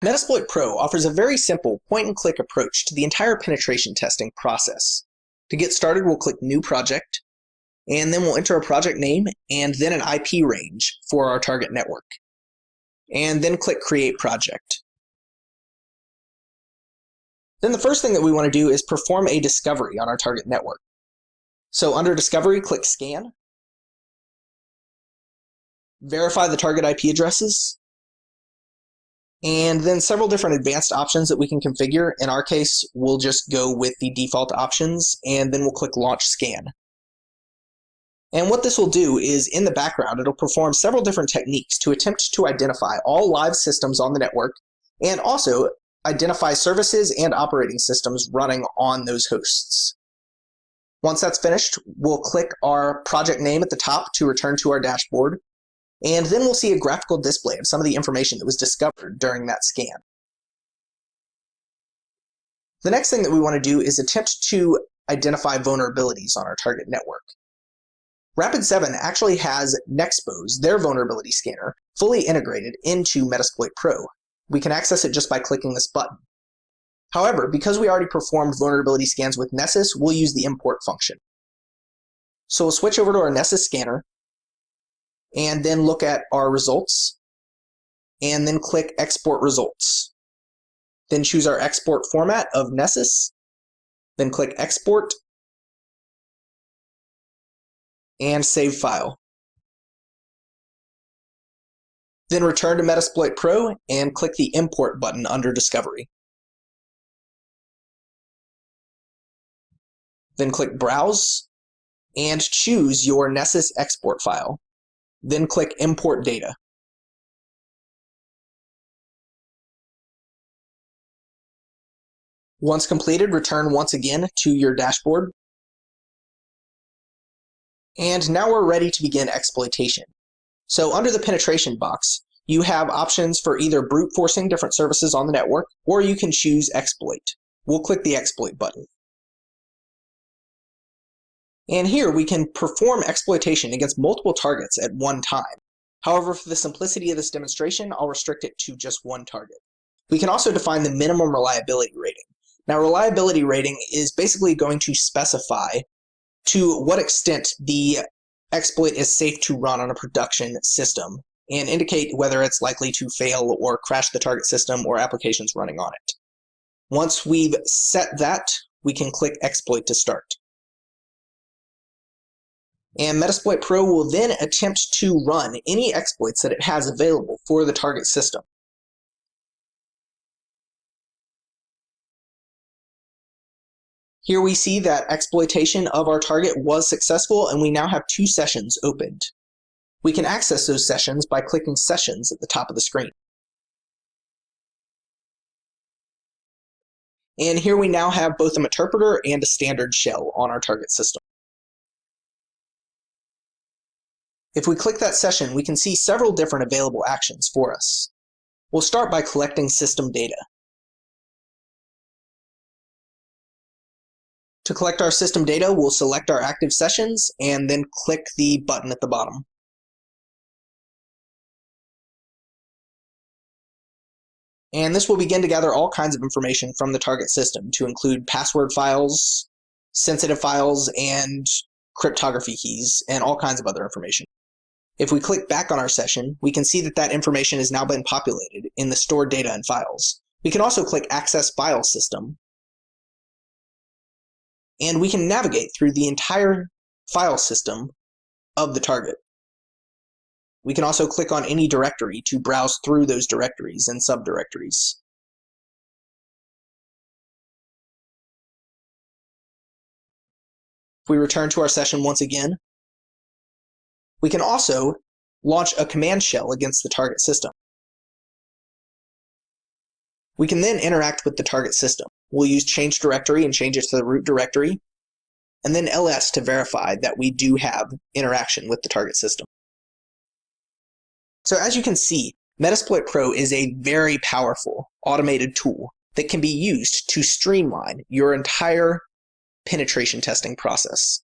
Metasploit Pro offers a very simple point-and-click approach to the entire penetration testing process. To get started, we'll click New Project, and then we'll enter a project name and then an IP range for our target network. And then click Create Project. Then the first thing that we want to do is perform a discovery on our target network. So under Discovery, click Scan. Verify the target IP addresses. And then several different advanced options that we can configure. In our case, we'll just go with the default options, and then we'll click Launch Scan. And what this will do is, in the background, it'll perform several different techniques to attempt to identify all live systems on the network, and also identify services and operating systems running on those hosts. Once that's finished, we'll click our project name at the top to return to our dashboard. And then we'll see a graphical display of some of the information that was discovered during that scan. The next thing that we want to do is attempt to identify vulnerabilities on our target network. Rapid7 actually has Nexpose, their vulnerability scanner, fully integrated into Metasploit Pro. We can access it just by clicking this button. However, because we already performed vulnerability scans with Nessus, we'll use the import function. So we'll switch over to our Nessus scanner, and then look at our results, and then click Export Results. Then choose our export format of Nessus, then click Export, and Save File. Then return to Metasploit Pro and click the Import button under Discovery. Then click Browse, and choose your Nessus export file. Then click Import Data. Once completed, return once again to your dashboard. And now we're ready to begin exploitation. So under the penetration box, you have options for either brute forcing different services on the network, or you can choose exploit. We'll click the exploit button. And here we can perform exploitation against multiple targets at one time. However, for the simplicity of this demonstration, I'll restrict it to just one target. We can also define the minimum reliability rating. Now, reliability rating is basically going to specify to what extent the exploit is safe to run on a production system and indicate whether it's likely to fail or crash the target system or applications running on it. Once we've set that, we can click Exploit to start. And Metasploit Pro will then attempt to run any exploits that it has available for the target system. Here we see that exploitation of our target was successful, and we now have 2 sessions opened. We can access those sessions by clicking Sessions at the top of the screen. And here we now have both an interpreter and a standard shell on our target system. If we click that session, we can see several different available actions for us. We'll start by collecting system data. To collect our system data, we'll select our active sessions and then click the button at the bottom. And this will begin to gather all kinds of information from the target system to include password files, sensitive files, and cryptography keys, and all kinds of other information. If we click back on our session, we can see that that information has now been populated in the stored data and files. We can also click Access File System, and we can navigate through the entire file system of the target. We can also click on any directory to browse through those directories and subdirectories. If we return to our session once again, we can also launch a command shell against the target system. We can then interact with the target system. We'll use change directory and change it to the root directory, and then ls to verify that we do have interaction with the target system. So as you can see, Metasploit Pro is a very powerful automated tool that can be used to streamline your entire penetration testing process.